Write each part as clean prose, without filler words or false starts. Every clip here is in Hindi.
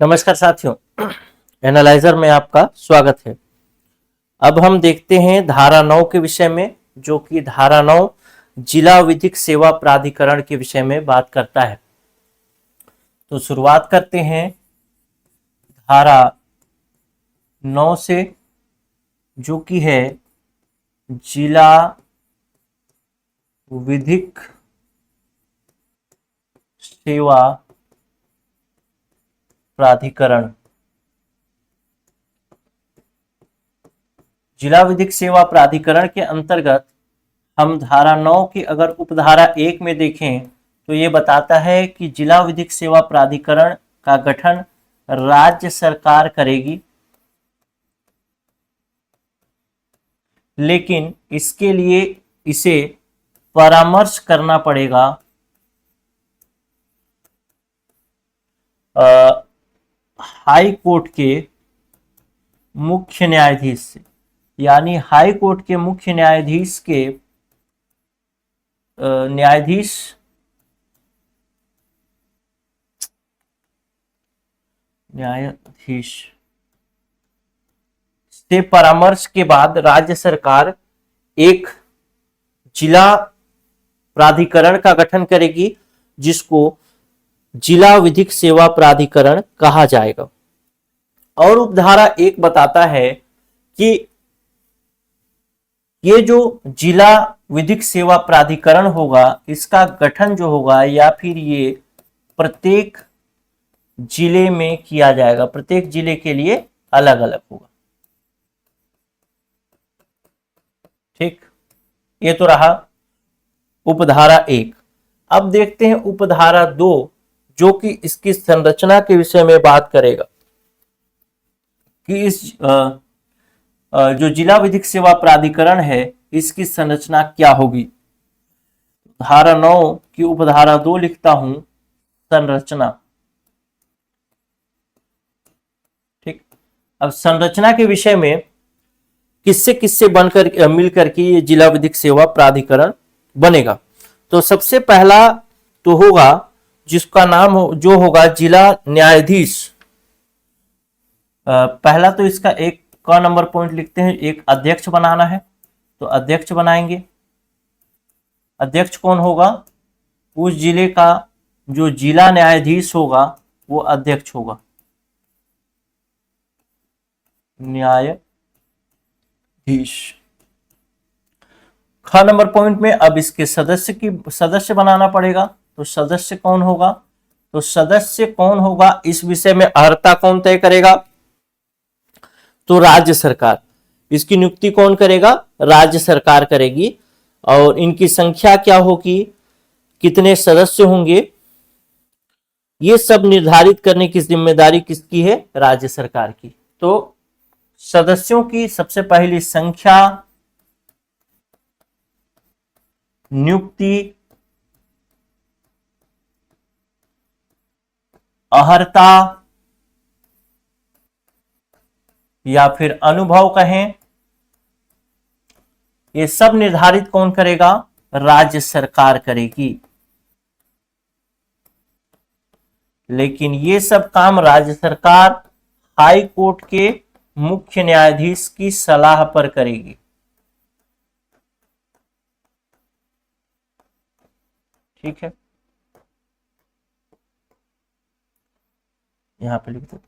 नमस्कार साथियों, एनालाइजर में आपका स्वागत है। अब हम देखते हैं धारा 9 के विषय में, जो कि धारा 9 जिला विधिक सेवा प्राधिकरण के विषय में बात करता है। तो शुरुआत करते हैं धारा 9 से, जो कि है जिला विधिक सेवा प्राधिकरण। जिला विधिक सेवा प्राधिकरण के अंतर्गत हम धारा 9 की अगर उपधारा 1 में देखें तो ये बताता है कि जिला विधिक सेवा प्राधिकरण का गठन राज्य सरकार करेगी, लेकिन इसके लिए इसे परामर्श करना पड़ेगा हाई कोर्ट के मुख्य न्यायाधीश से। यानी हाई कोर्ट के मुख्य न्यायाधीश के न्यायाधीश से परामर्श के बाद राज्य सरकार एक जिला प्राधिकरण का गठन करेगी, जिसको जिला विधिक सेवा प्राधिकरण कहा जाएगा। और उपधारा 1 बताता है कि ये जो जिला विधिक सेवा प्राधिकरण होगा, इसका गठन जो होगा या फिर ये प्रत्येक जिले में किया जाएगा, प्रत्येक जिले के लिए अलग अलग होगा। ठीक, ये तो रहा उपधारा 1। अब देखते हैं उपधारा 2, जो कि इसकी संरचना के विषय में बात करेगा कि इस जो जिला विधिक सेवा प्राधिकरण है, इसकी संरचना क्या होगी। धारा 9 की उपधारा 2 लिखता हूं, संरचना। ठीक, अब संरचना के विषय में किससे किससे बनकर मिलकर के ये जिला विधिक सेवा प्राधिकरण बनेगा। तो सबसे पहला तो होगा जिसका नाम जो होगा जिला न्यायाधीश। पहला तो इसका एक का नंबर पॉइंट लिखते हैं, एक अध्यक्ष बनाना है, तो अध्यक्ष बनाएंगे। अध्यक्ष कौन होगा? उस जिले का जो जिला न्यायाधीश होगा वो अध्यक्ष होगा, न्यायाधीश। ख नंबर पॉइंट में अब इसके सदस्य बनाना पड़ेगा। तो सदस्य कौन होगा? तो सदस्य कौन होगा इस विषय में अर्हता कौन तय करेगा? तो राज्य सरकार। इसकी नियुक्ति कौन करेगा? राज्य सरकार करेगी। और इनकी संख्या क्या होगी, कितने सदस्य होंगे, ये सब निर्धारित करने की जिम्मेदारी किसकी है? राज्य सरकार की। तो सदस्यों की सबसे पहली संख्या, नियुक्ति, अर्हता या फिर अनुभव कहें, ये सब निर्धारित कौन करेगा? राज्य सरकार करेगी। लेकिन ये सब काम राज्य सरकार हाई कोर्ट के मुख्य न्यायाधीश की सलाह पर करेगी। ठीक है, यहां पे लिख दो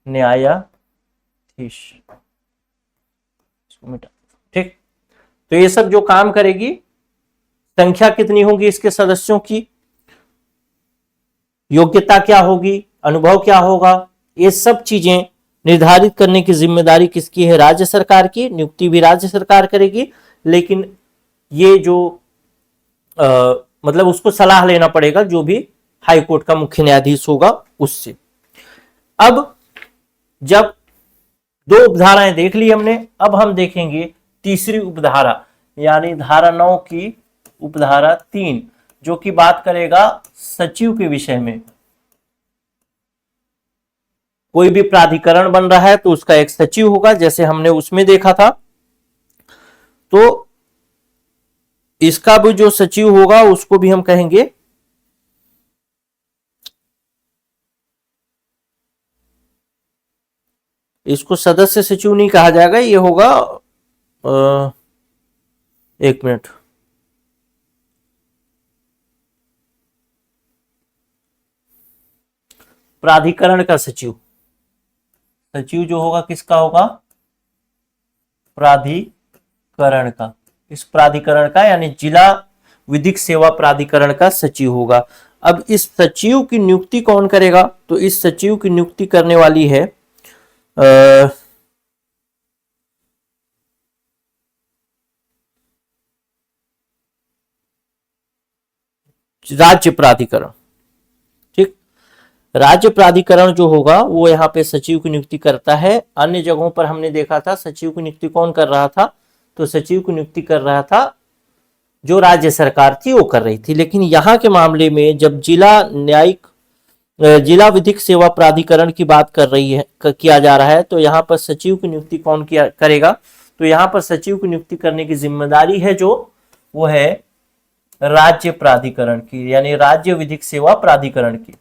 न्यायाधीश, इसको मिटा। ठीक, तो ये सब जो काम करेगी, संख्या कितनी होगी इसके सदस्यों की, योग्यता क्या होगी, अनुभव क्या होगा, ये सब चीजें निर्धारित करने की जिम्मेदारी किसकी है? राज्य सरकार की। नियुक्ति भी राज्य सरकार करेगी, लेकिन ये जो मतलब उसको सलाह लेना पड़ेगा जो भी हाई कोर्ट का मुख्य न्यायाधीश होगा उससे। अब जब दो उपधाराएं देख ली हमने, अब हम देखेंगे तीसरी उपधारा, यानी धारा 9 की उपधारा 3, जो कि बात करेगा सचिव के विषय में। कोई भी प्राधिकरण बन रहा है तो उसका एक सचिव होगा, जैसे हमने उसमें देखा था। तो इसका भी जो सचिव होगा उसको भी हम कहेंगे इसको सदस्य सचिव नहीं कहा जाएगा, ये होगा एक मिनट, प्राधिकरण का सचिव। सचिव जो होगा किसका होगा? प्राधिकरण का। इस प्राधिकरण का यानी जिला विधिक सेवा प्राधिकरण का सचिव होगा। अब इस सचिव की नियुक्ति कौन करेगा? तो इस सचिव की नियुक्ति करने वाली है राज्य प्राधिकरण। ठीक, राज्य प्राधिकरण जो होगा वो यहाँ पे सचिव की नियुक्ति करता है। अन्य जगहों पर हमने देखा था सचिव की नियुक्ति कौन कर रहा था? तो सचिव की नियुक्ति कर रहा था जो राज्य सरकार थी वो कर रही थी। लेकिन यहाँ के मामले में जब जिला विधिक सेवा प्राधिकरण की बात कर रही है किया जा रहा है, तो यहाँ पर सचिव की नियुक्ति कौन किया करेगा? तो यहाँ पर सचिव की नियुक्ति करने की जिम्मेदारी है जो वो है राज्य प्राधिकरण की, यानी राज्य विधिक सेवा प्राधिकरण की।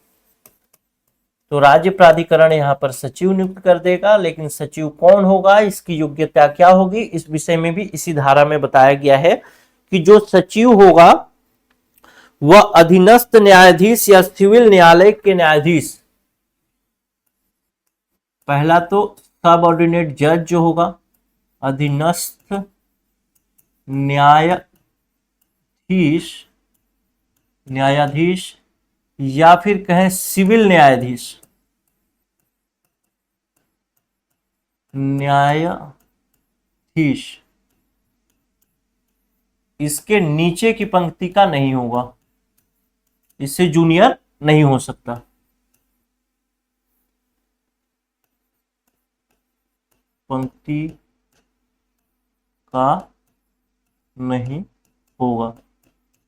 तो राज्य प्राधिकरण यहाँ पर सचिव नियुक्त कर देगा। लेकिन सचिव कौन होगा, इसकी योग्यता क्या होगी, इस विषय में भी इसी धारा में बताया गया है कि जो सचिव होगा वह अधीनस्थ न्यायाधीश या सिविल न्यायालय के न्यायाधीश, पहला तो सबऑर्डिनेट जज जो होगा, अधीनस्थ न्यायाधीश या फिर कहें सिविल न्यायाधीश, इसके नीचे की पंक्ति का नहीं होगा, इससे जूनियर नहीं हो सकता। पंक्ति का नहीं होगा।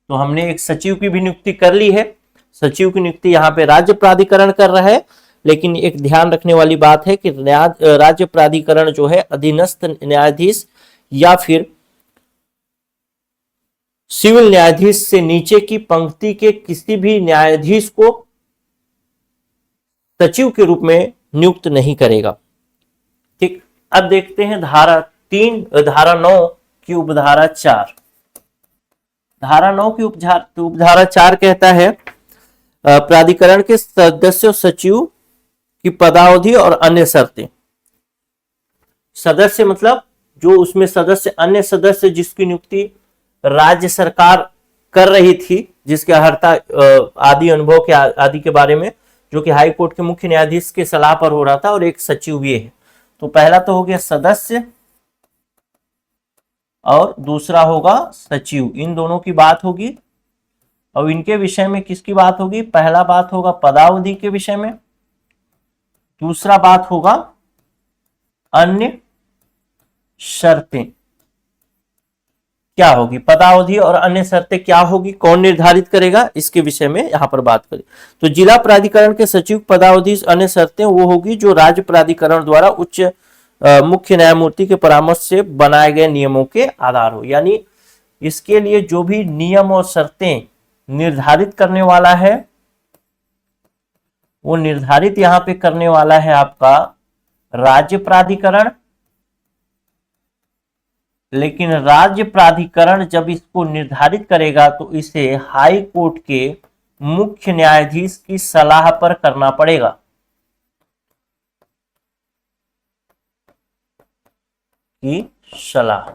तो हमने एक सचिव की भी नियुक्ति कर ली है। सचिव की नियुक्ति यहाँ पे राज्य प्राधिकरण कर रहा है। लेकिन एक ध्यान रखने वाली बात है कि राज्य प्राधिकरण जो है अधीनस्थ न्यायाधीश या फिर सिविल न्यायाधीश से नीचे की पंक्ति के किसी भी न्यायाधीश को सचिव के रूप में नियुक्त नहीं करेगा। ठीक, अब देखते हैं धारा 9 की उपधारा 4। धारा 9 की उपधारा 4 कहता है प्राधिकरण के सदस्य सचिव की पदावधि और अन्य शर्तें। सदस्य मतलब जो उसमें सदस्य, अन्य सदस्य जिसकी नियुक्ति राज्य सरकार कर रही थी, जिसके अर्हता आदि अनुभव के आदि के बारे में, जो कि हाई कोर्ट के मुख्य न्यायाधीश के सलाह पर हो रहा था, और एक सचिव ये है। तो पहला तो हो गया सदस्य और दूसरा होगा सचिव, इन दोनों की बात होगी। और इनके विषय में किसकी बात होगी? पहला बात होगा पदावधि के विषय में, दूसरा बात होगा अन्य शर्तें क्या होगी। पदावधि और अन्य शर्तें क्या होगी, कौन निर्धारित करेगा, इसके विषय में यहां पर बात करें। तो जिला प्राधिकरण के सचिव पदावधि अन्य शर्तें वो होगी जो राज्य प्राधिकरण द्वारा उच्च मुख्य न्यायमूर्ति के परामर्श से बनाए गए नियमों के आधार हो। यानी इसके लिए जो भी नियम और शर्तें निर्धारित करने वाला है, वो निर्धारित यहां पे करने वाला है आपका राज्य प्राधिकरण। लेकिन राज्य प्राधिकरण जब इसको निर्धारित करेगा तो इसे हाई कोर्ट के मुख्य न्यायाधीश की सलाह पर करना पड़ेगा। की सलाह,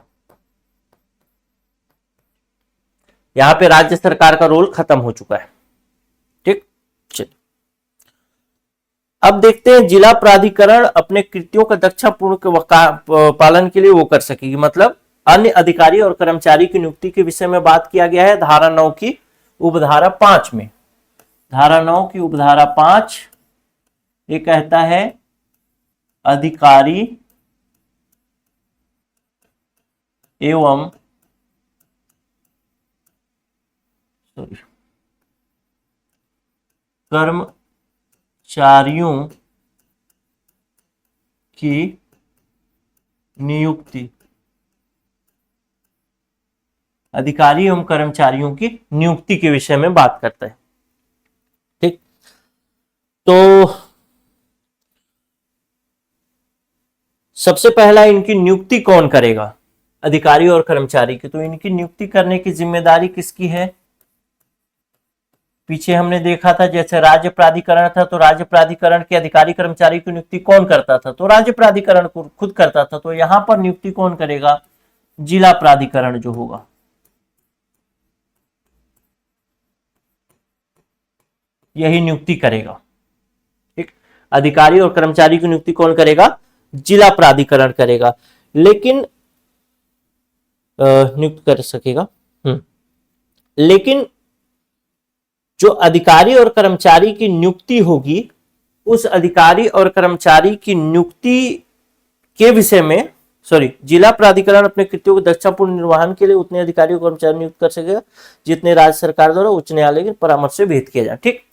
यहां पे राज्य सरकार का रोल खत्म हो चुका है। ठीक, चलिए अब देखते हैं जिला प्राधिकरण अपने कृत्यों का दक्षतापूर्ण पालन के लिए वो कर सकेगी। मतलब अन्य अधिकारी और कर्मचारी की नियुक्ति के विषय में बात किया गया है धारा 9 की उपधारा 5 में। धारा 9 की उपधारा 5 ये कहता है अधिकारी एवं कर्मचारियों की नियुक्ति, अधिकारी एवं कर्मचारियों की नियुक्ति के विषय में बात करता है। ठीक, तो सबसे पहला इनकी नियुक्ति कौन करेगा, अधिकारी और कर्मचारी की। तो इनकी नियुक्ति करने की जिम्मेदारी किसकी है। पीछे हमने देखा था जैसे राज्य प्राधिकरण था, तो राज्य प्राधिकरण के अधिकारी कर्मचारी की नियुक्ति कौन करता था, तो राज्य प्राधिकरण को खुद करता था। तो यहां पर नियुक्ति कौन करेगा, जिला प्राधिकरण जो होगा, यही नियुक्ति करेगा। ठीक, अधिकारी और कर्मचारी की नियुक्ति कौन करेगा, जिला प्राधिकरण करेगा। लेकिन नियुक्त कर सकेगा। लेकिन जो अधिकारी और कर्मचारी की नियुक्ति होगी, उस अधिकारी और कर्मचारी की नियुक्ति के विषय में जिला प्राधिकरण अपने कृत्यों के दक्षतापूर्ण निर्वहन के लिए उतने अधिकारी और कर्मचारी नियुक्त कर सकेगा जितने राज्य सरकार द्वारा उच्च न्यायालय के परामर्श से भेद किया जाए। ठीक,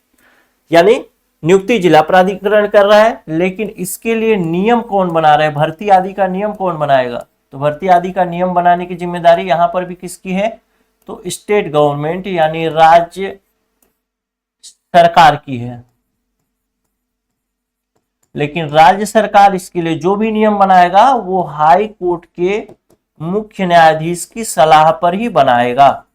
यानी नियुक्ति जिला प्राधिकरण कर रहा है, लेकिन इसके लिए नियम कौन बना रहा है, भर्ती आदि का नियम कौन बनाएगा। तो भर्ती आदि का नियम बनाने की जिम्मेदारी यहां पर भी किसकी है, तो स्टेट गवर्नमेंट यानी राज्य सरकार की है। लेकिन राज्य सरकार इसके लिए जो भी नियम बनाएगा वो हाई कोर्ट के मुख्य न्यायाधीश की सलाह पर ही बनाएगा।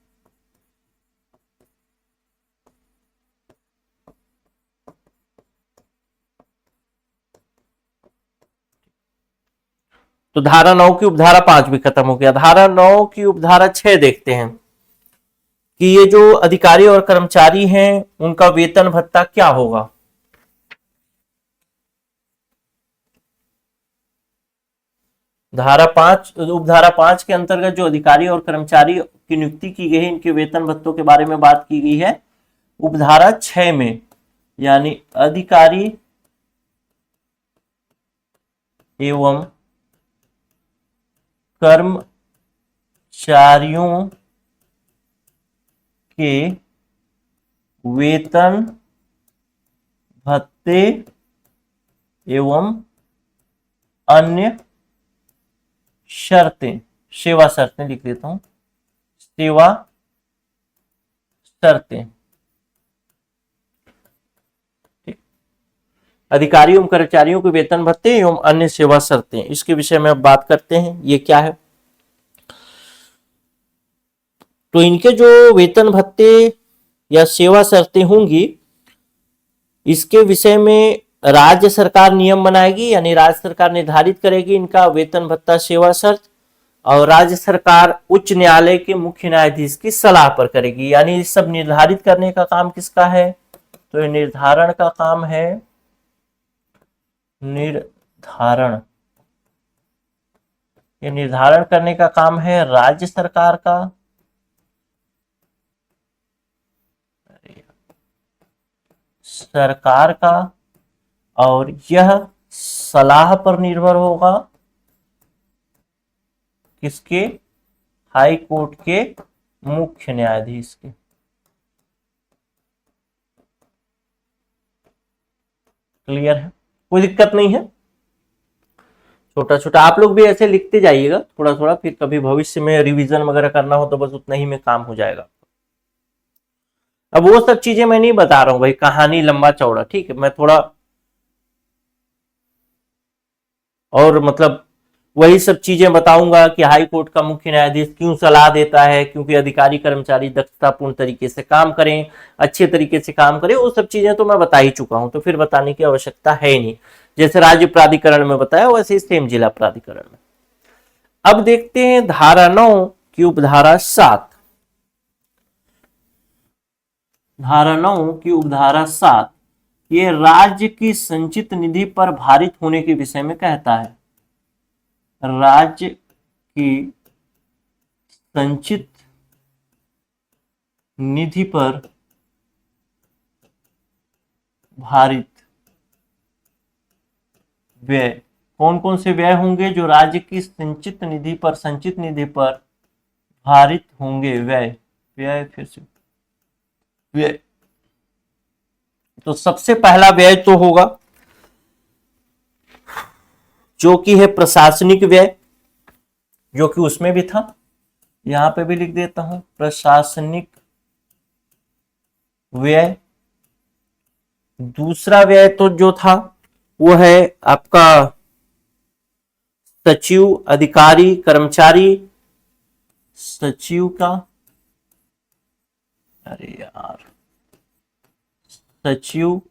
तो धारा 9 की उपधारा 5 भी खत्म हो गया। धारा 9 की उपधारा 6 देखते हैं कि ये जो अधिकारी और कर्मचारी हैं उनका वेतन भत्ता क्या होगा। धारा 5 उपधारा 5 के अंतर्गत जो अधिकारी और कर्मचारी की नियुक्ति की गई है, इनके वेतन भत्तों के बारे में बात की गई है उपधारा 6 में। यानी अधिकारी एवं कर्मचारियों के वेतन भत्ते एवं अन्य शर्तें, सेवा शर्तें लिख देता हूं, सेवा शर्तें। अधिकारी एवं कर्मचारियों के वेतन भत्ते एवं अन्य सेवा शर्तें, इसके विषय में अब बात करते हैं ये क्या है। तो इनके जो वेतन भत्ते या सेवा शर्तें होंगी, इसके विषय में राज्य सरकार नियम बनाएगी, यानी राज्य सरकार निर्धारित करेगी इनका वेतन भत्ता सेवा शर्त, और राज्य सरकार उच्च न्यायालय के मुख्य न्यायाधीश की सलाह पर करेगी। यानी सब निर्धारित करने का काम किसका है, तो ये निर्धारण का काम है, निर्धारण, ये निर्धारण करने का काम है राज्य सरकार का। सरकार का, और यह सलाह पर निर्भर होगा किसके, हाई कोर्ट के मुख्य न्यायाधीश के। क्लियर है, कोई दिक्कत नहीं है। छोटा छोटा आप लोग भी ऐसे लिखते जाइएगा थोड़ा थोड़ा, फिर कभी भविष्य में रिवीजन वगैरह करना हो तो बस उतना ही में काम हो जाएगा। अब वो सब चीजें मैं नहीं बता रहा हूं भाई, कहानी लंबा चौड़ा, ठीक है। मैं थोड़ा और मतलब वही सब चीजें बताऊंगा कि हाई कोर्ट का मुख्य न्यायाधीश क्यों सलाह देता है, क्योंकि अधिकारी कर्मचारी दक्षतापूर्ण तरीके से काम करें, अच्छे तरीके से काम करें, वो सब चीजें तो मैं बता ही चुका हूं, तो फिर बताने की आवश्यकता है नहीं। जैसे राज्य प्राधिकरण में बताया वैसे ही सेम जिला प्राधिकरण में। अब देखते हैं धारा 9 की उपधारा 7। धारा 9 की उपधारा 7 ये राज्य की संचित निधि पर भारित होने के विषय में कहता है। राज्य की संचित निधि पर भारित व्यय, कौन कौन से व्यय होंगे जो राज्य की संचित निधि पर भारित होंगे, व्यय, व्यय, फिर से व्यय। तो सबसे पहला व्यय तो होगा जो कि है प्रशासनिक व्यय, जो कि उसमें भी था, यहां पे भी लिख देता हूं प्रशासनिक व्यय। दूसरा व्यय तो जो था वो है आपका सचिव, अधिकारी, कर्मचारी, सचिव का, अरे यार, सचिव,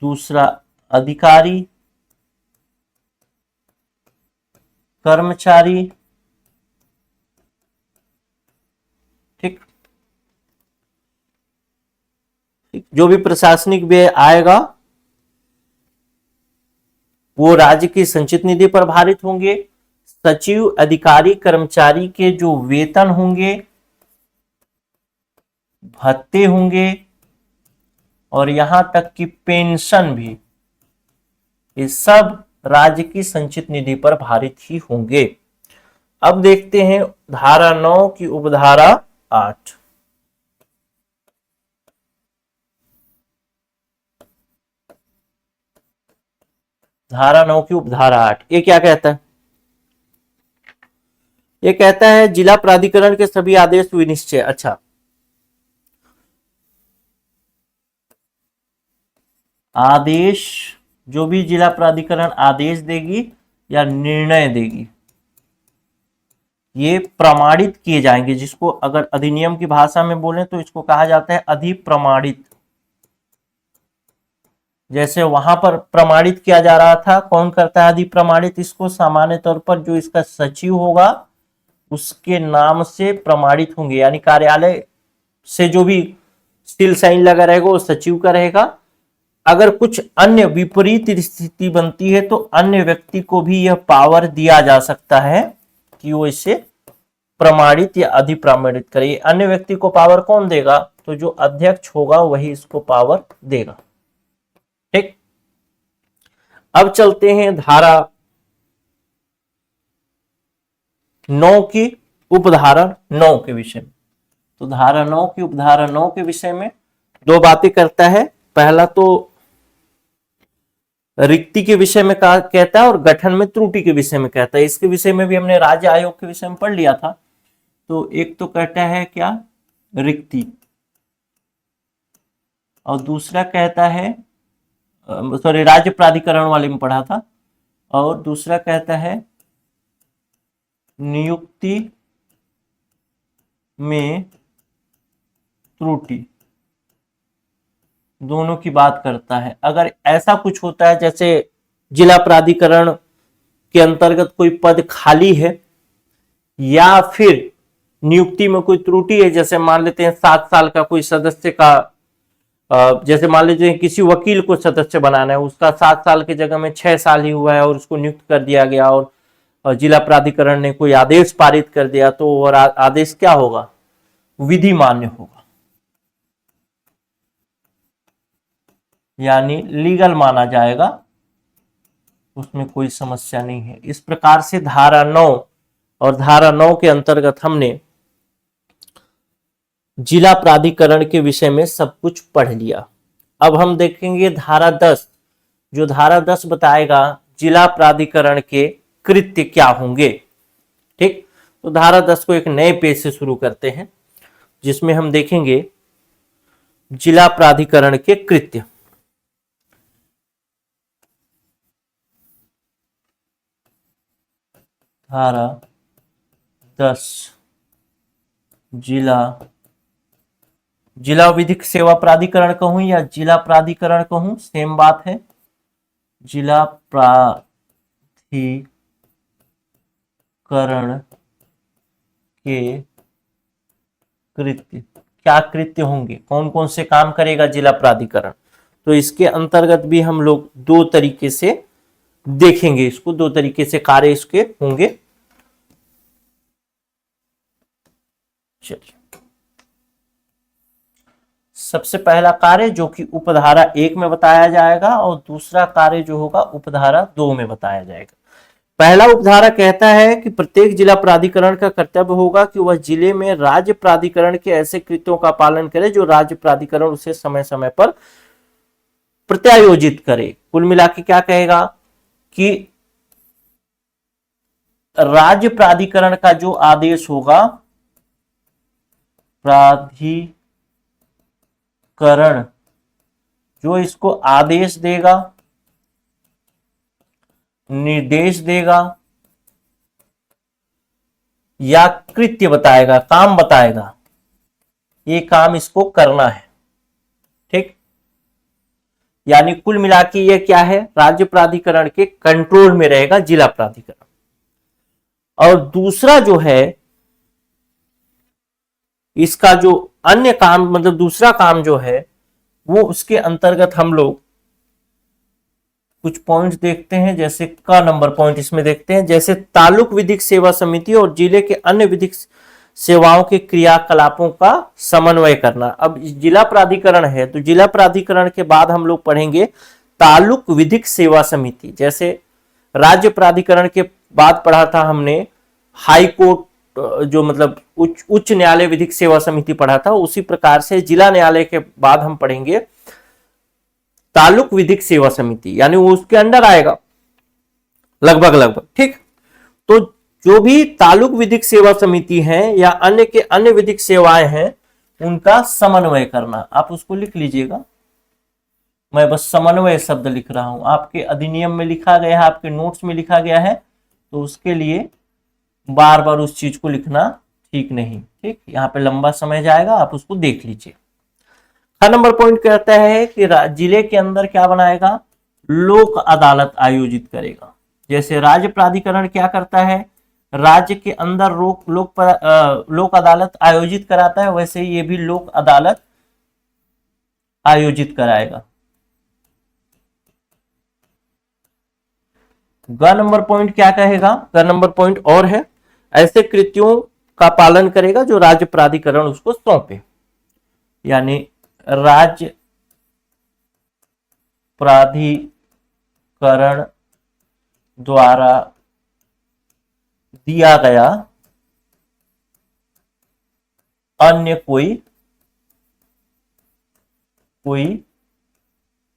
दूसरा अधिकारी, कर्मचारी, ठीक, जो भी प्रशासनिक व्यय आएगा वो राज्य की संचित निधि पर भारित होंगे। सचिव, अधिकारी, कर्मचारी के जो वेतन होंगे, भत्ते होंगे और यहां तक कि पेंशन भी, ये सब राज्य की संचित निधि पर भारित ही होंगे। अब देखते हैं धारा 9 की उपधारा 8। धारा 9 की उपधारा 8 ये क्या कहता है? ये कहता है जिला प्राधिकरण के सभी आदेश विनिश्चय, अच्छा, आदेश, जो भी जिला प्राधिकरण आदेश देगी या निर्णय देगी, ये प्रमाणित किए जाएंगे, जिसको अगर अधिनियम की भाषा में बोले तो इसको कहा जाता है अधिप्रमाणित। जैसे वहां पर प्रमाणित किया जा रहा था, कौन करता है अधिप्रमाणित इसको? सामान्य तौर पर जो इसका सचिव होगा उसके नाम से प्रमाणित होंगे, यानी कार्यालय से जो भी सील साइन लगा रहेगा वो सचिव का रहेगा। अगर कुछ अन्य विपरीत स्थिति बनती है तो अन्य व्यक्ति को भी यह पावर दिया जा सकता है कि वो इसे प्रमाणित या अधिप्रमाणित करे। अन्य व्यक्ति को पावर कौन देगा? तो जो अध्यक्ष होगा वही इसको पावर देगा, ठीक। अब चलते हैं धारा 9 की उपधारा 9 के विषय में। तो धारा 9 की उपधारा 9 के विषय में दो बातें करता है। पहला तो रिक्ति के विषय में कहता है और गठन में त्रुटि के विषय में कहता है। इसके विषय में भी हमने राज्य आयोग के विषय में पढ़ लिया था। तो एक तो कहता है क्या? रिक्ति, और दूसरा कहता है, सॉरी, राज्य प्राधिकरण वाले में पढ़ा था, और दूसरा कहता है नियुक्ति में त्रुटि। दोनों की बात करता है। अगर ऐसा कुछ होता है जैसे जिला प्राधिकरण के अंतर्गत कोई पद खाली है या फिर नियुक्ति में कोई त्रुटि है, जैसे मान लेते हैं 7 साल का कोई सदस्य का, जैसे मान लीजिए किसी वकील को सदस्य बनाना है, उसका 7 साल की जगह में 6 साल ही हुआ है और उसको नियुक्त कर दिया गया और जिला प्राधिकरण ने कोई आदेश पारित कर दिया, तो और आदेश क्या होगा? विधि मान्य होगा, यानी लीगल माना जाएगा, उसमें कोई समस्या नहीं है। इस प्रकार से धारा 9 और धारा 9 के अंतर्गत हमने जिला प्राधिकरण के विषय में सब कुछ पढ़ लिया। अब हम देखेंगे धारा 10। जो धारा 10 बताएगा जिला प्राधिकरण के कृत्य क्या होंगे, ठीक। तो धारा 10 को एक नए पेज से शुरू करते हैं, जिसमें हम देखेंगे जिला प्राधिकरण के कृत्य। धारा 10 जिला विधिक सेवा प्राधिकरण कहूं या जिला प्राधिकरण कहूं, सेम बात है। जिला प्राधिकरण के कृत्य, क्या कृत्य होंगे, कौन कौन से काम करेगा जिला प्राधिकरण? तो इसके अंतर्गत भी हम लोग दो तरीके से देखेंगे इसको, दो तरीके से कार्य इसके होंगे। चलिए, सबसे पहला कार्य जो कि उपधारा 1 में बताया जाएगा और दूसरा कार्य जो होगा उपधारा 2 में बताया जाएगा। पहला उपधारा कहता है कि प्रत्येक जिला प्राधिकरण का कर्तव्य होगा कि वह जिले में राज्य प्राधिकरण के ऐसे कृत्यों का पालन करे जो राज्य प्राधिकरण उसे समय समय पर प्रत्यायोजित करे। कुल मिला के क्या कहेगा कि राज्य प्राधिकरण का जो आदेश होगा, प्राधिकरण जो इसको आदेश देगा निर्देश देगा या कृत्य बताएगा, काम बताएगा, ये काम इसको करना है। ठीक, यानी कुल मिला के ये क्या है, राज्य प्राधिकरण के कंट्रोल में रहेगा जिला प्राधिकरण। और दूसरा जो है इसका जो अन्य काम, मतलब दूसरा काम जो है वो उसके अंतर्गत हम लोग कुछ पॉइंट्स देखते हैं। जैसे का नंबर पॉइंट इसमें देखते हैं, जैसे तालुक विधिक सेवा समिति और जिले के अन्य विधिक सेवाओं के क्रियाकलापों का समन्वय करना। अब जिला प्राधिकरण है तो जिला प्राधिकरण के बाद हम लोग पढ़ेंगे तालुक विधिक सेवा समिति। जैसे राज्य प्राधिकरण के बाद पढ़ा था हमने हाई कोर्ट, जो मतलब उच्च न्यायालय विधिक सेवा समिति पढ़ा था, उसी प्रकार से जिला न्यायालय के बाद हम पढ़ेंगे तालुक विधिक सेवा समिति, यानी वो उसके अंडर आएगा लगभग। ठीक, तो जो भी तालुक विधिक सेवा समिति है या अन्य के अन्य विधिक सेवाएं हैं उनका समन्वय करना। आप उसको लिख लीजिएगा, मैं बस समन्वय शब्द लिख रहा हूं, आपके अधिनियम में लिखा गया है, आपके नोट्स में लिखा गया है, तो उसके लिए बार बार उस चीज को लिखना ठीक नहीं। ठीक, यहाँ पे लंबा समय जाएगा, आप उसको देख लीजिए। ख नंबर पॉइंट कहता है कि जिले के अंदर क्या बनाएगा, लोक अदालत आयोजित करेगा। जैसे राज्य प्राधिकरण क्या करता है, राज्य के अंदर लोक अदालत आयोजित कराता है, वैसे ये भी लोक अदालत आयोजित कराएगा। ग नंबर पॉइंट क्या कहेगा, ग नंबर पॉइंट और है, ऐसे कृत्यों का पालन करेगा जो राज्य प्राधिकरण उसको सौंपे। यानी राज्य प्राधिकरण द्वारा दिया गया अन्य कोई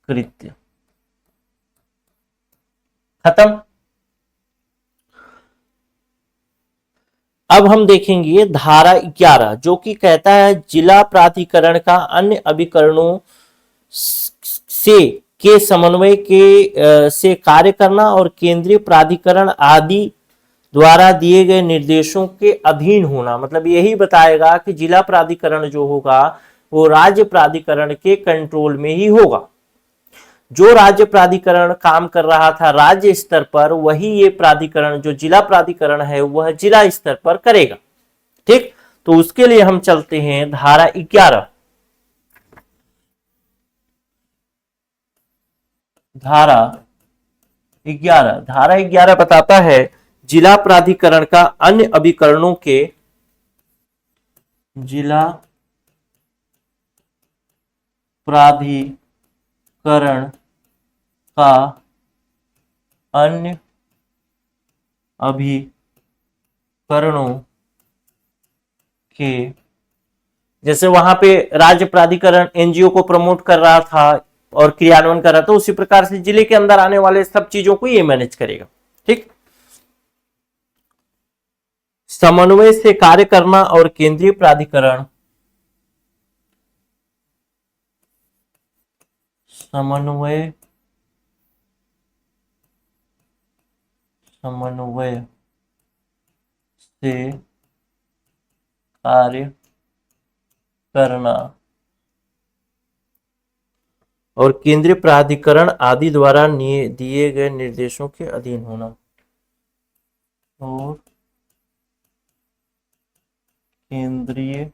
कृत्य। खत्म। अब हम देखेंगे धारा 11 जो कि कहता है जिला प्राधिकरण का अन्य अभिकरणों से के समन्वय के से कार्य करना और केंद्रीय प्राधिकरण आदि द्वारा दिए गए निर्देशों के अधीन होना। मतलब यही बताएगा कि जिला प्राधिकरण जो होगा वो राज्य प्राधिकरण के कंट्रोल में ही होगा। जो राज्य प्राधिकरण काम कर रहा था राज्य स्तर पर, वही ये प्राधिकरण जो जिला प्राधिकरण है वह जिला स्तर पर करेगा। ठीक, तो उसके लिए हम चलते हैं धारा 11। धारा 11 बताता है जिला प्राधिकरण का अन्य अभिकरणों के जिला प्राधिकरण का अन्य अभिकरणों के, जैसे वहां पे राज्य प्राधिकरण एनजीओ को प्रमोट कर रहा था और क्रियान्वयन कर रहा था, उसी प्रकार से जिले के अंदर आने वाले सब चीजों को ये मैनेज करेगा। ठीक, समन्वय से कार्य करना और केंद्रीय प्राधिकरण समन्वय से कार्य करना और केंद्रीय प्राधिकरण आदि द्वारा दिए गए निर्देशों के अधीन होना। और केंद्रीय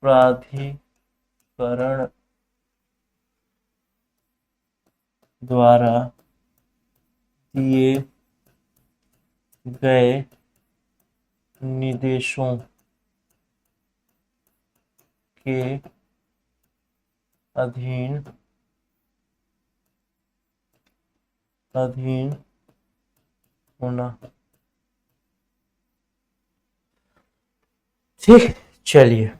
प्राधिकरण द्वारा दिए गए निर्देशों के अधीन होना। ठीक, चलिए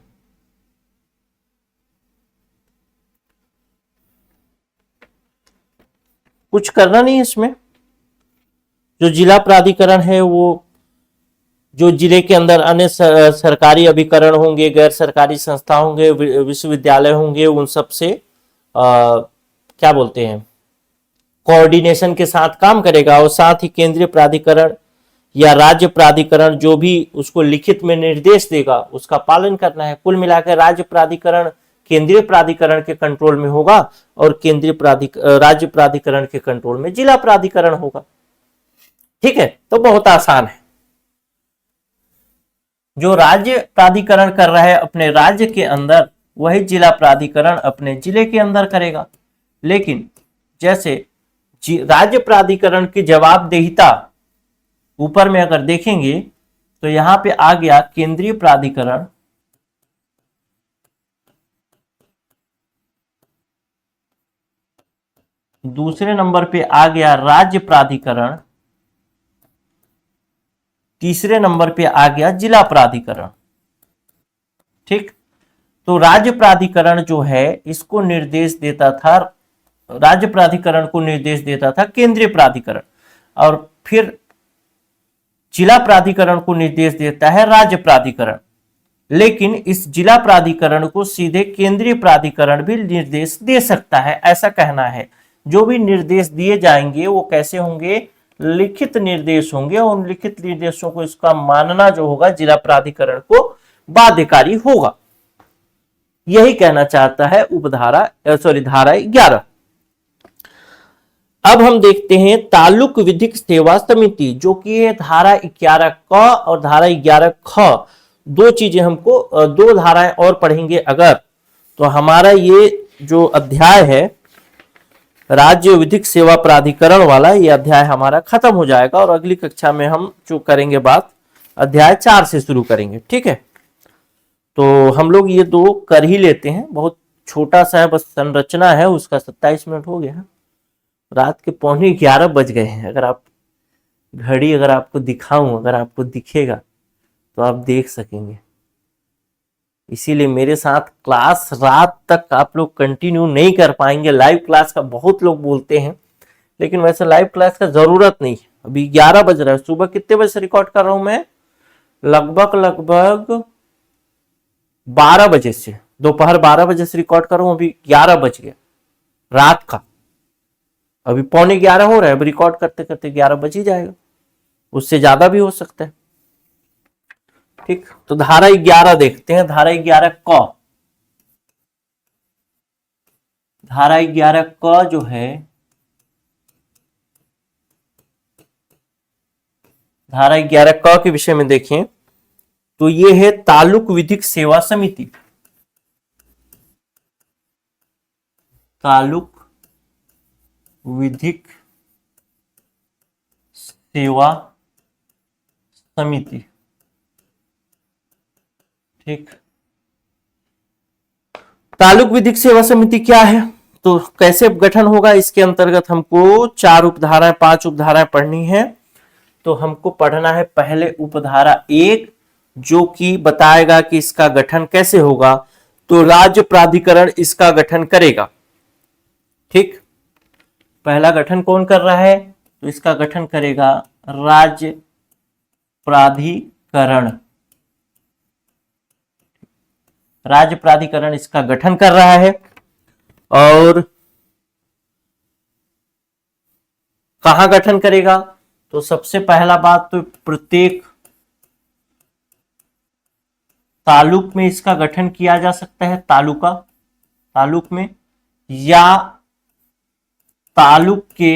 कुछ करना नहीं इसमें। जो जिला प्राधिकरण है वो जो जिले के अंदर अन्य सरकारी अभिकरण होंगे, गैर सरकारी संस्था होंगे, विश्वविद्यालय होंगे, उन सब से क्या बोलते हैं कोऑर्डिनेशन के साथ काम करेगा और साथ ही केंद्रीय प्राधिकरण या राज्य प्राधिकरण जो भी उसको लिखित में निर्देश देगा उसका पालन करना है। कुल मिलाकर राज्य प्राधिकरण केंद्रीय प्राधिकरण के कंट्रोल में होगा और राज्य प्राधिकरण के कंट्रोल में जिला प्राधिकरण होगा। ठीक है, तो बहुत आसान है। जो राज्य प्राधिकरण कर रहा है अपने राज्य के अंदर, वही जिला प्राधिकरण अपने जिले के अंदर करेगा। लेकिन जैसे राज्य प्राधिकरण की जवाबदेहिता ऊपर में अगर देखेंगे तो यहां पे आ गया केंद्रीय प्राधिकरण, दूसरे नंबर पे आ गया राज्य प्राधिकरण, तीसरे नंबर पे आ गया जिला प्राधिकरण। ठीक, तो राज्य प्राधिकरण जो है इसको निर्देश देता था, राज्य प्राधिकरण को निर्देश देता था केंद्रीय प्राधिकरण, और फिर जिला प्राधिकरण को निर्देश देता है राज्य प्राधिकरण। लेकिन इस जिला प्राधिकरण को सीधे केंद्रीय प्राधिकरण भी निर्देश दे सकता है, ऐसा कहना है। जो भी निर्देश दिए जाएंगे वो कैसे होंगे, लिखित निर्देश होंगे, और उन लिखित निर्देशों को इसका मानना जो होगा जिला प्राधिकरण को बाध्यकारी होगा। यही कहना चाहता है धारा 11। अब हम देखते हैं तालुक विधिक सेवा समिति, जो कि है धारा 11 क और धारा 11 ख। दो चीजें हमको, दो धाराएं और पढ़ेंगे अगर, तो हमारा ये जो अध्याय है राज्य विधिक सेवा प्राधिकरण वाला, ये अध्याय हमारा खत्म हो जाएगा और अगली कक्षा में हम जो करेंगे बात अध्याय 4 से शुरू करेंगे। ठीक है, तो हम लोग ये दो कर ही लेते हैं, बहुत छोटा सा है, बस संरचना है उसका। 27 मिनट हो गया है, रात के 11:15 बज गए हैं। अगर आप घड़ी अगर आपको दिखाऊं, अगर आपको दिखेगा तो आप देख सकेंगे। इसीलिए मेरे साथ क्लास रात तक आप लोग कंटिन्यू नहीं कर पाएंगे। लाइव क्लास का बहुत लोग बोलते हैं, लेकिन वैसे लाइव क्लास का जरूरत नहीं है। अभी 11 बज रहा है, सुबह कितने बजे से रिकॉर्ड कर रहा हूं मैं, लगभग 12 बजे से, दोपहर 12 बजे से रिकॉर्ड कर रहा हूं। अभी 11 बज गया रात का, अभी 11:15 हो रहा है। अभी रिकॉर्ड करते करते 11 बज ही जाएगा, उससे ज्यादा भी हो सकता है। ठीक, तो धारा 11 देखते हैं। धारा 11 क, धारा 11 क जो है, धारा 11 क के विषय में देखें तो ये है तालुक विधिक सेवा समिति। तालुक विधिक सेवा समिति। ठीक, तालुक विधिक सेवा समिति क्या है, तो कैसे गठन होगा, इसके अंतर्गत हमको 4 उपधाराएं 5 उपधाराएं पढ़नी है। तो हमको पढ़ना है पहले उपधारा 1, जो कि बताएगा कि इसका गठन कैसे होगा। तो राज्य प्राधिकरण इसका गठन करेगा। ठीक, पहला गठन कौन कर रहा है, तो इसका गठन करेगा राज्य प्राधिकरण। राज्य प्राधिकरण इसका गठन कर रहा है। और कहां गठन करेगा, तो सबसे पहला बात तो प्रत्येक तालुक में इसका गठन किया जा सकता है, तालुक में, या तालुक के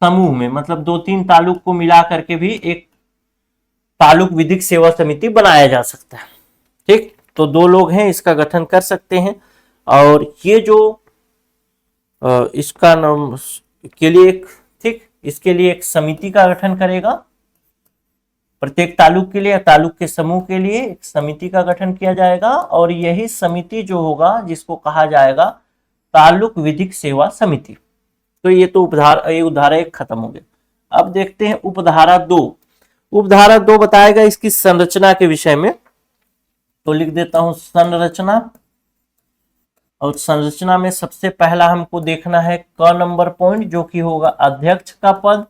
समूह में, मतलब 2-3 तालुक को मिला करके भी एक तालुक विधिक सेवा समिति बनाया जा सकता है। ठीक, तो 2 लोग हैं इसका गठन कर सकते हैं। और ये जो इसका नाम के लिए ठीक, इसके लिए एक समिति का गठन करेगा। प्रत्येक तालुक के लिए, तालुक के समूह के लिए एक समिति का गठन किया जाएगा, और यही समिति जो होगा जिसको कहा जाएगा तालुक विधिक सेवा समिति। तो ये तो उपधारा 1 खत्म हो गया। अब देखते हैं उपधारा 2। उपधारा 2 बताएगा इसकी संरचना के विषय में। तो लिख देता हूं संरचना, और संरचना में सबसे पहला हमको देखना है क नंबर पॉइंट, जो कि होगा अध्यक्ष का पद,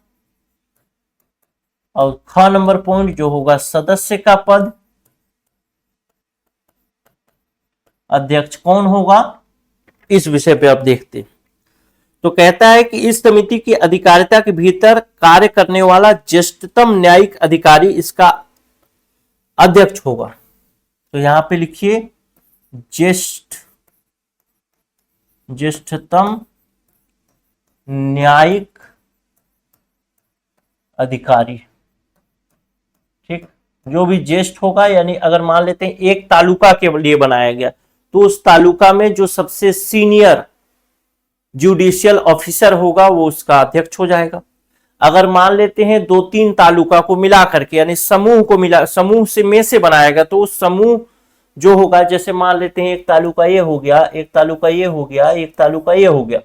और ख नंबर पॉइंट जो होगा सदस्य का पद। अध्यक्ष कौन होगा, इस विषय पे आप देखते हैं। तो कहता है कि इस समिति की अधिकारिता के भीतर कार्य करने वाला ज्येष्ठतम न्यायिक अधिकारी इसका अध्यक्ष होगा। तो यहां पे लिखिए ज्येष्ठतम न्यायिक अधिकारी। ठीक, जो भी ज्येष्ठ होगा, यानी अगर मान लेते हैं एक तालुका के लिए बनाया गया, तो उस तालुका में जो सबसे सीनियर जुडिशियल ऑफिसर होगा वो उसका अध्यक्ष हो जाएगा। अगर मान लेते हैं 2-3 तालुका को मिला करके, यानी समूह को मिला, समूह से में से बनाएगा, तो उस समूह जो होगा, जैसे मान लेते हैं एक तालुका ये हो गया, एक तालुका ये हो गया, एक तालुका ये हो गया।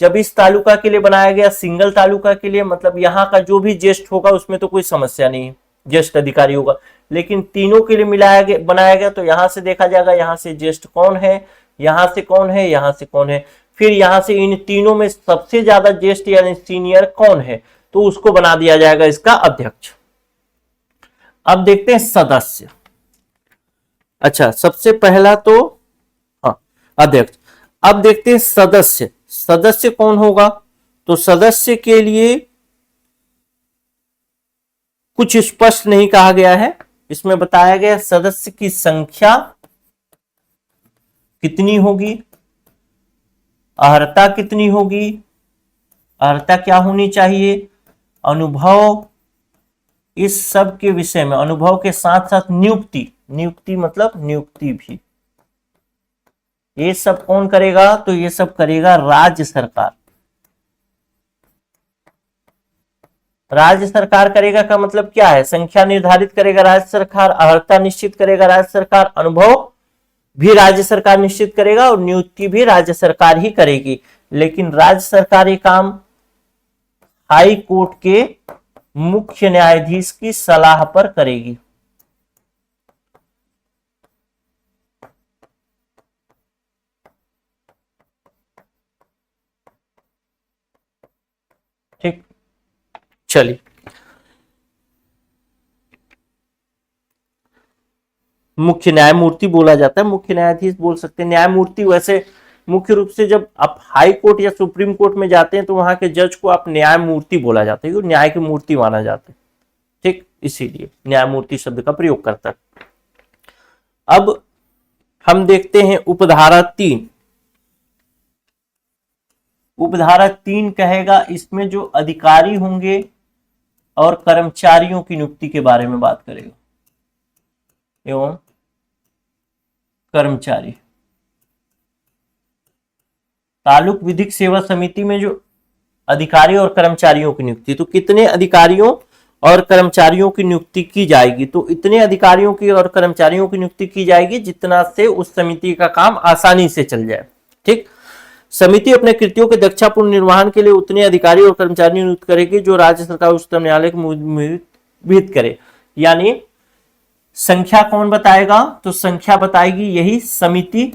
जब इस तालुका के लिए बनाया गया, सिंगल तालुका के लिए, मतलब यहाँ का जो भी ज्येष्ठ होगा उसमें तो कोई समस्या नहीं है, ज्येष्ठ अधिकारी होगा। लेकिन तीनों के लिए मिलाया गया, बनाया गया, तो यहां से देखा जाएगा यहां से ज्येष्ठ कौन है, यहां से कौन है, यहां से कौन है, फिर यहां से इन तीनों में सबसे ज्यादा ज्येष्ठ यानी सीनियर कौन है, तो उसको बना दिया जाएगा इसका अध्यक्ष। अब देखते हैं सदस्य। अच्छा, सबसे पहला तो हाँ अध्यक्ष। अब देखते हैं सदस्य। सदस्य कौन होगा? तो सदस्य के लिए कुछ स्पष्ट नहीं कहा गया है। इसमें बताया गया सदस्य की संख्या कितनी होगी, अर्हता कितनी होगी, अर्हता क्या होनी चाहिए, अनुभव, इस सब के विषय में, अनुभव के साथ साथ नियुक्ति, नियुक्ति मतलब नियुक्ति भी, ये सब कौन करेगा? तो ये सब करेगा राज्य सरकार। राज्य सरकार करेगा का मतलब क्या है? संख्या निर्धारित करेगा राज्य सरकार, अर्हता निश्चित करेगा राज्य सरकार, अनुभव भी राज्य सरकार निश्चित करेगा और नियुक्ति भी राज्य सरकार ही करेगी। लेकिन राज्य सरकार ये काम हाई कोर्ट के मुख्य न्यायाधीश की सलाह पर करेगी। ठीक, चलिए मुख्य न्यायमूर्ति बोला जाता है, मुख्य न्यायाधीश बोल सकते हैं। न्यायमूर्ति वैसे मुख्य रूप से जब आप हाई कोर्ट या सुप्रीम कोर्ट में जाते हैं तो वहां के जज को आप न्यायमूर्ति बोला जाता है, न्याय की मूर्ति माना जाता है। ठीक, इसीलिए न्यायमूर्ति शब्द का प्रयोग करता है। अब हम देखते हैं उपधारा 3। उपधारा 3 कहेगा इसमें जो अधिकारी होंगे और कर्मचारियों की नियुक्ति के बारे में बात करेगा, एवं कर्मचारी। तालुक विधिक सेवा समिति में जो अधिकारी और कर्मचारियों की नियुक्ति, तो कितने अधिकारियों और कर्मचारियों की नियुक्ति की जाएगी? तो इतने अधिकारियों की और कर्मचारियों की नियुक्ति की जाएगी जितना से उस समिति का काम आसानी से चल जाए। ठीक, समिति अपने कृत्यों के दक्षतापूर्ण निर्वहन के लिए उतने अधिकारी और कर्मचारी नियुक्त करेगी जो राज्य सरकार उच्चतम न्यायालय को विहित करे। यानी संख्या कौन बताएगा? तो संख्या बताएगी यही समिति,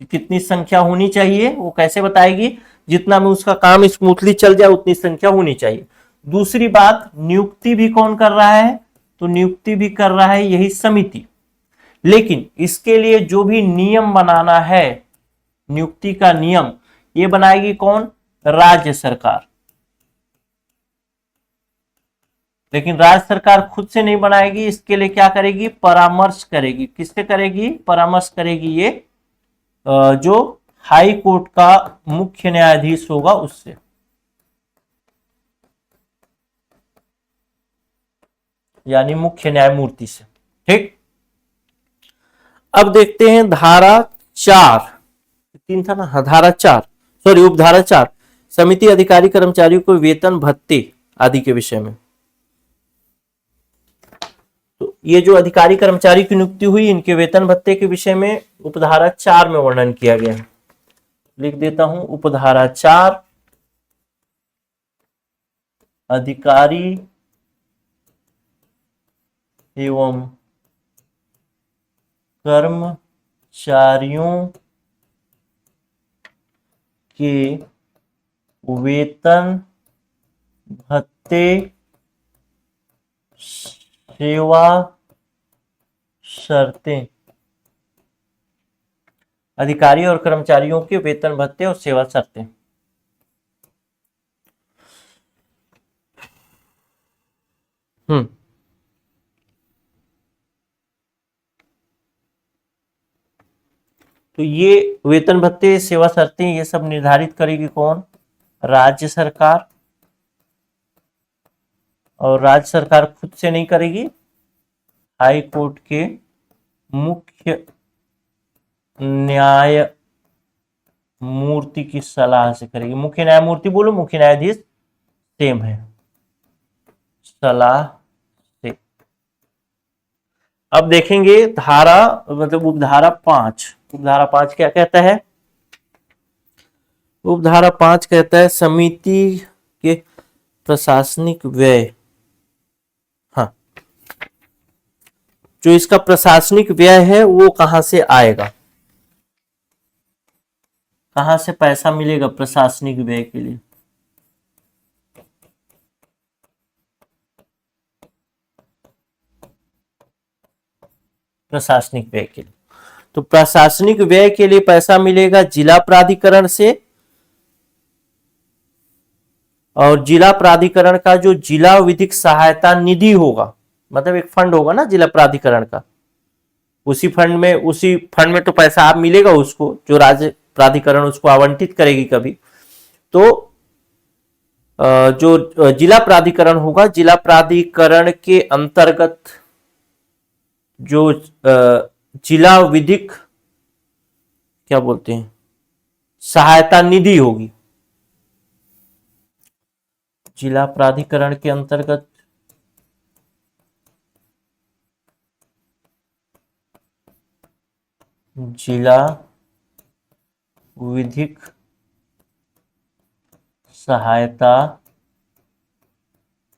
कितनी संख्या होनी चाहिए वो कैसे बताएगी? जितना में उसका काम स्मूथली चल जाए उतनी संख्या होनी चाहिए। दूसरी बात, नियुक्ति भी कौन कर रहा है? तो नियुक्ति भी कर रहा है यही समिति, लेकिन इसके लिए जो भी नियम बनाना है, नियुक्ति का नियम, ये बनाएगी कौन? राज्य सरकार। लेकिन राज्य सरकार खुद से नहीं बनाएगी, इसके लिए क्या करेगी? परामर्श करेगी। किससे करेगी? परामर्श करेगी ये जो हाई कोर्ट का मुख्य न्यायाधीश होगा उससे। यानी मुख्य न्यायमूर्ति से। ठीक, अब देखते हैं धारा 4। 3 था ना? हाँ, धारा 4, सॉरी उपधारा 4, समिति अधिकारी कर्मचारियों को वेतन भत्ते आदि के विषय में। तो ये जो अधिकारी कर्मचारी की नियुक्ति हुई, इनके वेतन भत्ते के विषय में उपधारा 4 में वर्णन किया गया है। लिख देता हूं, उपधारा 4 अधिकारी एवं कर्मचारियों के वेतन भत्ते, सेवा शर्तें। अधिकारी और कर्मचारियों के वेतन भत्ते और सेवा शर्तें। तो ये वेतन भत्ते सेवा शर्तें ये सब निर्धारित करेगी कौन? राज्य सरकार। और राज्य सरकार खुद से नहीं करेगी, हाई कोर्ट के मुख्य न्यायमूर्ति की सलाह से करेगी। मुख्य न्यायमूर्ति बोलो, मुख्य न्यायाधीश सेम है, सलाह से। अब देखेंगे धारा मतलब उपधारा 5। उपधारा 5 क्या कहता है? उपधारा 5 कहता है समिति के प्रशासनिक व्यय, हाँ, जो इसका प्रशासनिक व्यय है वो कहां से आएगा, कहां से पैसा मिलेगा प्रशासनिक व्यय के लिए? प्रशासनिक व्यय के लिए तो प्रशासनिक व्यय के लिए पैसा मिलेगा जिला प्राधिकरण से। और जिला प्राधिकरण का जो जिला विधिक सहायता निधि होगा, मतलब एक फंड होगा ना जिला प्राधिकरण का, उसी फंड में तो पैसा आप मिलेगा उसको, जो राज्य प्राधिकरण उसको आवंटित करेगी कभी। तो जो जिला प्राधिकरण होगा, जिला प्राधिकरण के अंतर्गत जो जिला विधिक क्या बोलते हैं सहायता निधि होगी, जिला प्राधिकरण के अंतर्गत जिला विधिक सहायता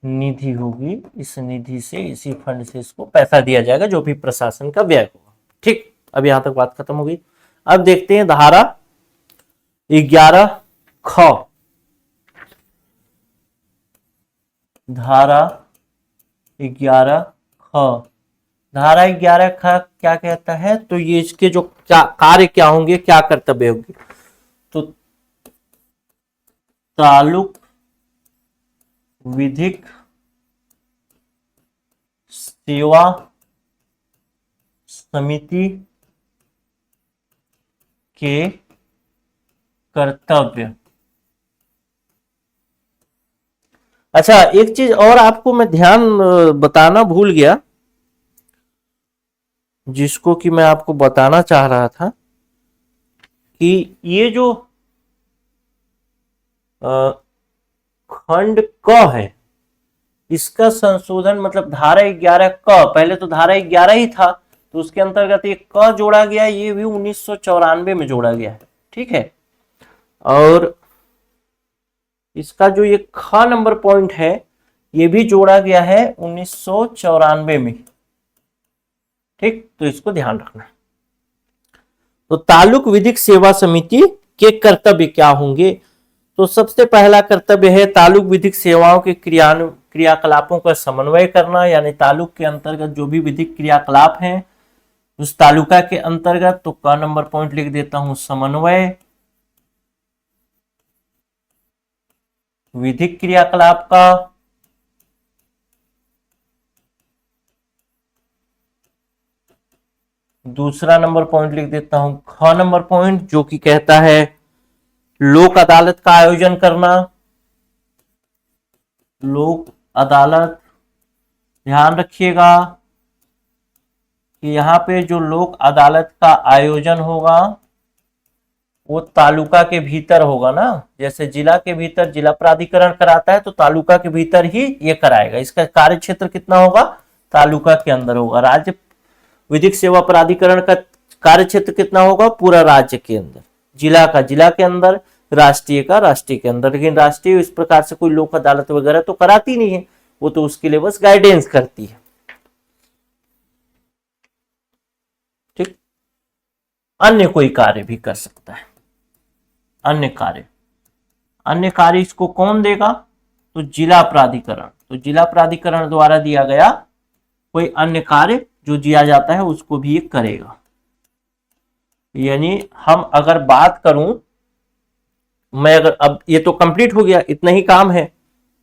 निधि होगी। इस निधि से, इसी फंड से इसको पैसा दिया जाएगा जो भी प्रशासन का व्यय होगा। ठीक, अब यहां तक बात खत्म हो गई। अब देखते हैं धारा 11 ख। धारा 11 ख, धारा 11 ख क्या कहता है? तो ये इसके जो क्या कार्य क्या होंगे, क्या कर्तव्य होंगे? तो तालुक विधिक सेवा समिति के कर्तव्य। अच्छा, एक चीज और आपको मैं ध्यान बताना भूल गया, जिसको कि मैं आपको बताना चाह रहा था कि ये जो खंड क है, इसका संशोधन मतलब धारा 11 क, पहले तो धारा 11 ही था, तो उसके अंतर्गत एक क जोड़ा गया, ये भी 1994 में जोड़ा गया है। ठीक है, और इसका जो ये ख नंबर पॉइंट है ये भी जोड़ा गया है 1994 में। ठीक, तो इसको ध्यान रखना। तो तालुक विधिक सेवा समिति के कर्तव्य क्या होंगे? तो सबसे पहला कर्तव्य है तालुक विधिक सेवाओं के क्रियाकलापों का समन्वय करना, यानी तालुक के अंतर्गत जो भी विधिक क्रियाकलाप हैं उस तालुका के अंतर्गत, तो का नंबर पॉइंट लिख देता हूं समन्वय विधिक क्रियाकलाप का। दूसरा नंबर पॉइंट लिख देता हूं ख नंबर पॉइंट, जो कि कहता है लोक अदालत का आयोजन करना। लोक अदालत, ध्यान रखिएगा कि यहां पे जो लोक अदालत का आयोजन होगा वो तालुका के भीतर होगा ना, जैसे जिला के भीतर जिला प्राधिकरण कराता है तो तालुका के भीतर ही ये कराएगा। इसका कार्य क्षेत्र कितना होगा? तालुका के अंदर होगा। राज्य विधिक सेवा प्राधिकरण का कार्य क्षेत्र कितना होगा? पूरा राज्य के अंदर। जिला का जिला के अंदर, राष्ट्रीय का राष्ट्रीय के अंदर। लेकिन राष्ट्रीय इस प्रकार से कोई लोक अदालत वगैरह तो कराती नहीं है, वो तो उसके लिए बस गाइडेंस करती है। ठीक, अन्य कोई कार्य भी कर सकता है। अन्य कार्य इसको कौन देगा? तो जिला प्राधिकरण। तो जिला प्राधिकरण द्वारा दिया गया कोई अन्य कार्य जो दिया जाता है उसको भी ये करेगा। यानी हम अगर बात करूं, मैं अगर, अब ये तो कंप्लीट हो गया, इतना ही काम है।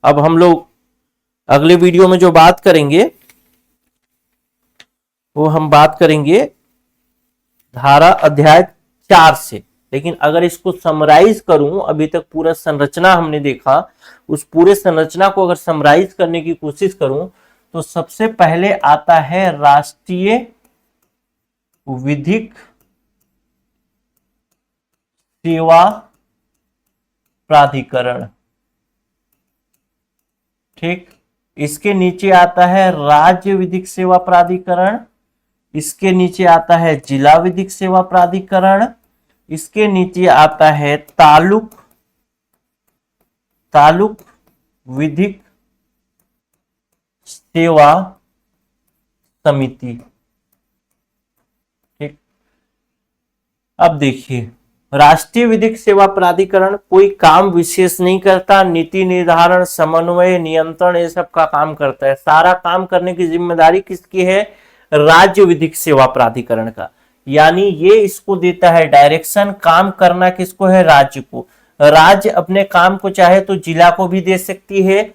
अब हम लोग अगले वीडियो में जो बात करेंगे वो हम बात करेंगे धारा अध्याय 4 से। लेकिन अगर इसको समराइज करूं, अभी तक पूरा संरचना हमने देखा, उस पूरे संरचना को अगर समराइज करने की कोशिश करूं तो सबसे पहले आता है राष्ट्रीय विधिक सेवा प्राधिकरण। ठीक, इसके नीचे आता है राज्य विधिक सेवा प्राधिकरण, इसके नीचे आता है जिला विधिक सेवा प्राधिकरण, इसके नीचे आता है तालुक विधिक सेवा समिति। ठीक, अब देखिए, राष्ट्रीय विधिक सेवा प्राधिकरण कोई काम विशेष नहीं करता, नीति निर्धारण, समन्वय, नियंत्रण, ये सब का काम करता है। सारा काम करने की जिम्मेदारी किसकी है? राज्य विधिक सेवा प्राधिकरण का। यानी ये इसको देता है डायरेक्शन, काम करना किसको है? राज्य को। राज्य अपने काम को चाहे तो जिला को भी दे सकती है,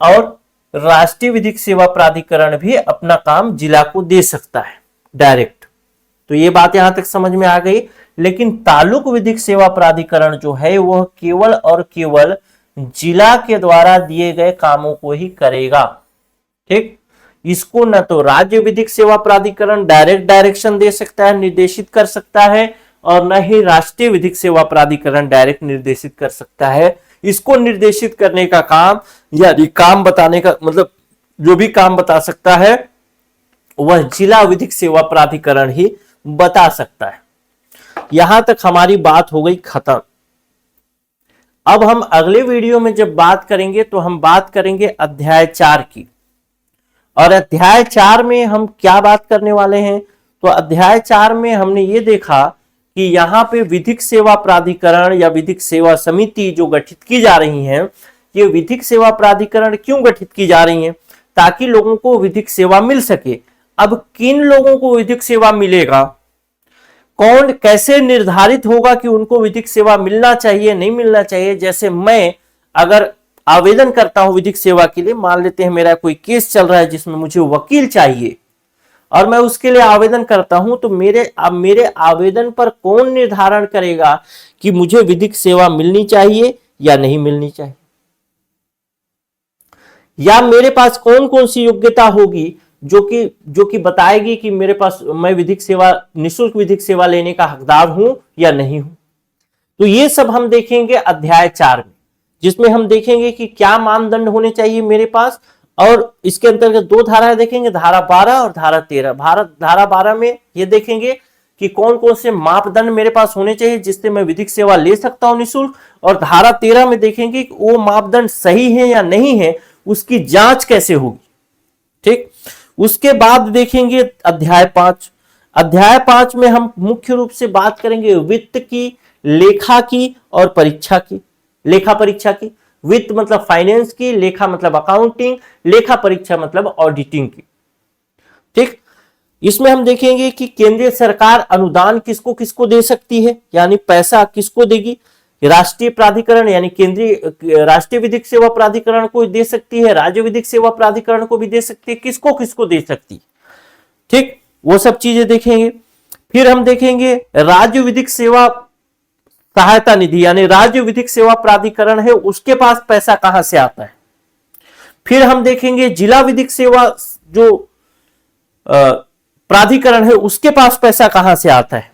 और राष्ट्रीय विधिक सेवा प्राधिकरण भी अपना काम जिला को दे सकता है डायरेक्ट। तो ये बात यहां तक समझ में आ गई। लेकिन तालुक विधिक सेवा प्राधिकरण जो है वह केवल और केवल जिला के द्वारा दिए गए कामों को ही करेगा। ठीक, इसको न तो राज्य विधिक सेवा प्राधिकरण डायरेक्ट डायरेक्शन दे सकता है, निर्देशित कर सकता है, और न ही राष्ट्रीय विधिक सेवा प्राधिकरण डायरेक्ट निर्देशित कर सकता है। इसको निर्देशित करने का काम, यानी काम बताने का मतलब जो भी काम बता सकता है वह जिला विधिक सेवा प्राधिकरण ही बता सकता है। यहां तक हमारी बात हो गई खत्म। अब हम अगले वीडियो में जब बात करेंगे तो हम बात करेंगे अध्याय 4 की। और अध्याय 4 में हम क्या बात करने वाले हैं? तो अध्याय 4 में हमने ये देखा कि यहां पे विधिक सेवा प्राधिकरण या विधिक सेवा समिति जो गठित की जा रही है, ये विधिक सेवा प्राधिकरण क्यों गठित की जा रही है? ताकि लोगों को विधिक सेवा मिल सके। अब किन लोगों को विधिक सेवा मिलेगा, कौन कैसे निर्धारित होगा कि उनको विधिक सेवा मिलना चाहिए नहीं मिलना चाहिए? जैसे मैं अगर आवेदन करता हूं विधिक सेवा के लिए, मान लेते हैं मेरा कोई केस चल रहा है जिसमें मुझे वकील चाहिए और मैं उसके लिए आवेदन करता हूं, तो मेरे आवेदन पर कौन निर्धारण करेगा कि मुझे विधिक सेवा मिलनी चाहिए या नहीं मिलनी चाहिए, या मेरे पास कौन कौन सी योग्यता होगी जो कि बताएगी कि मेरे पास मैं विधिक सेवा, निःशुल्क विधिक सेवा लेने का हकदार हूं या नहीं हूं। तो ये सब हम देखेंगे अध्याय 4 में, जिसमें हम देखेंगे कि क्या मानदंड होने चाहिए मेरे पास। और इसके अंतर्गत 2 धाराएं देखेंगे, धारा 12 और धारा 13। धारा 12 में ये देखेंगे कि कौन कौन से मापदंड मेरे पास होने चाहिए जिससे मैं विधिक सेवा ले सकता हूं निःशुल्क। और धारा 13 में देखेंगे कि वो मापदंड सही है या नहीं है, उसकी जांच कैसे होगी। ठीक, उसके बाद देखेंगे अध्याय 5। अध्याय 5 में हम मुख्य रूप से बात करेंगे वित्त की, लेखा की और परीक्षा की। लेखा परीक्षा की, वित्त मतलब फाइनेंस की, लेखा मतलब अकाउंटिंग, लेखा परीक्षा मतलब ऑडिटिंग की। ठीक, इसमें हम देखेंगे कि केंद्रीय सरकार अनुदान किसको किसको दे सकती है, यानी पैसा किसको देगी। राष्ट्रीय प्राधिकरण यानी केंद्रीय राष्ट्रीय विधिक सेवा प्राधिकरण को दे सकती है, राज्य विधिक सेवा प्राधिकरण को भी दे सकती है, किसको किसको दे सकती है। ठीक, वो सब चीजें देखेंगे। फिर हम देखेंगे राज्य विधिक सेवा सहायता निधि, यानी राज्य विधिक सेवा प्राधिकरण है उसके पास पैसा कहां से आता है। फिर हम देखेंगे जिला विधिक सेवा जो प्राधिकरण है उसके पास पैसा कहां से आता है,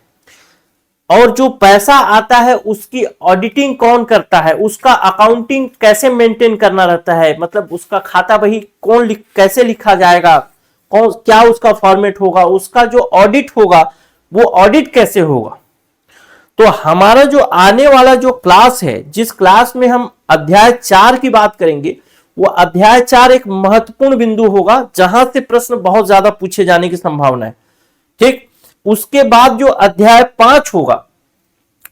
और जो पैसा आता है उसकी ऑडिटिंग कौन करता है, उसका अकाउंटिंग कैसे मेंटेन करना रहता है, मतलब उसका खाता बही कौन कैसे लिखा जाएगा, कौन क्या उसका फॉर्मेट होगा, उसका जो ऑडिट होगा वो ऑडिट कैसे होगा। तो हमारा जो आने वाला जो क्लास है, जिस क्लास में हम अध्याय 4 की बात करेंगे, वो अध्याय 4 एक महत्वपूर्ण बिंदु होगा जहां से प्रश्न बहुत ज्यादा पूछे जाने की संभावना है। ठीक, उसके बाद जो अध्याय 5 होगा,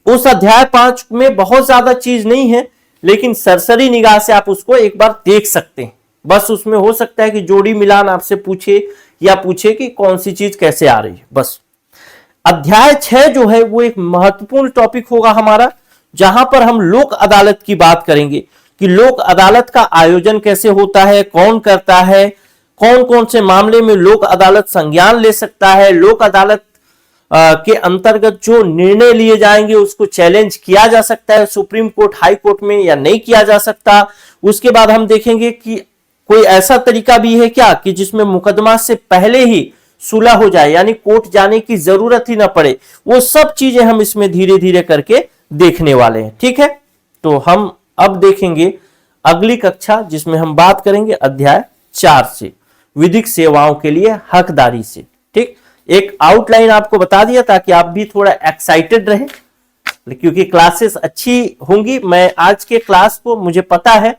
उस अध्याय 5 में बहुत ज्यादा चीज नहीं है, लेकिन सरसरी निगाह से आप उसको एक बार देख सकते हैं। बस उसमें हो सकता है कि जोड़ी मिलान आपसे पूछे, या पूछे कि कौन सी चीज कैसे आ रही है, बस। अध्याय 6 जो है वो एक महत्वपूर्ण टॉपिक होगा हमारा, जहां पर हम लोक अदालत की बात करेंगे कि लोक अदालत का आयोजन कैसे होता है, कौन करता है, कौन कौन से मामले में लोक अदालत संज्ञान ले सकता है, लोक अदालत के अंतर्गत जो निर्णय लिए जाएंगे उसको चैलेंज किया जा सकता है सुप्रीम कोर्ट, हाई कोर्ट में या नहीं किया जा सकता। उसके बाद हम देखेंगे कि कोई ऐसा तरीका भी है क्या कि जिसमें मुकदमा से पहले ही सुलह हो जाए, यानी कोर्ट जाने की जरूरत ही ना पड़े। वो सब चीजें हम इसमें धीरे धीरे करके देखने वाले हैं। ठीक है, तो हम अब देखेंगे अगली कक्षा जिसमें हम बात करेंगे अध्याय 4 से, विधिक सेवाओं के लिए हकदारी से। ठीक, एक आउटलाइन आपको बता दिया ताकि आप भी थोड़ा एक्साइटेड रहे, क्योंकि क्लासेस अच्छी होंगी। मैं आज के क्लास को, मुझे पता है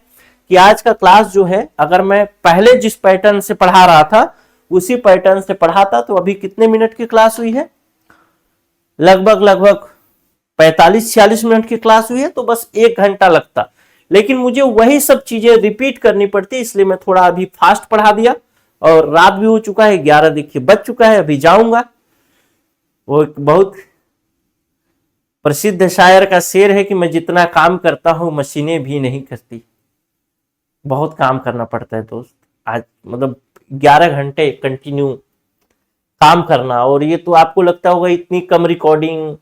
कि आज का क्लास जो है, अगर मैं पहले जिस पैटर्न से पढ़ा रहा था उसी पैटर्न से पढ़ाता तो अभी कितने मिनट की क्लास हुई है, लगभग 45-46 मिनट की क्लास हुई है, तो बस 1 घंटा लगता। लेकिन मुझे वही सब चीजें रिपीट करनी पड़ती, इसलिए मैं थोड़ा अभी फास्ट पढ़ा दिया। और रात भी हो चुका है, 11 देखिए बज चुका है, अभी जाऊंगा। वो एक बहुत प्रसिद्ध शायर का शेर है कि मैं जितना काम करता हूं मशीनें भी नहीं करती। बहुत काम करना पड़ता है दोस्त, आज मतलब 11 घंटे कंटिन्यू काम करना। और ये तो आपको लगता होगा इतनी कम रिकॉर्डिंग,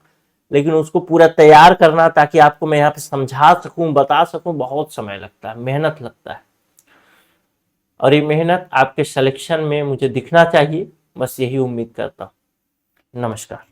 लेकिन उसको पूरा तैयार करना ताकि आपको मैं यहाँ पे समझा सकूं, बता सकूं, बहुत समय लगता है, मेहनत लगता है। और ये मेहनत आपके सिलेक्शन में मुझे दिखना चाहिए, बस यही उम्मीद करता हूं। नमस्कार।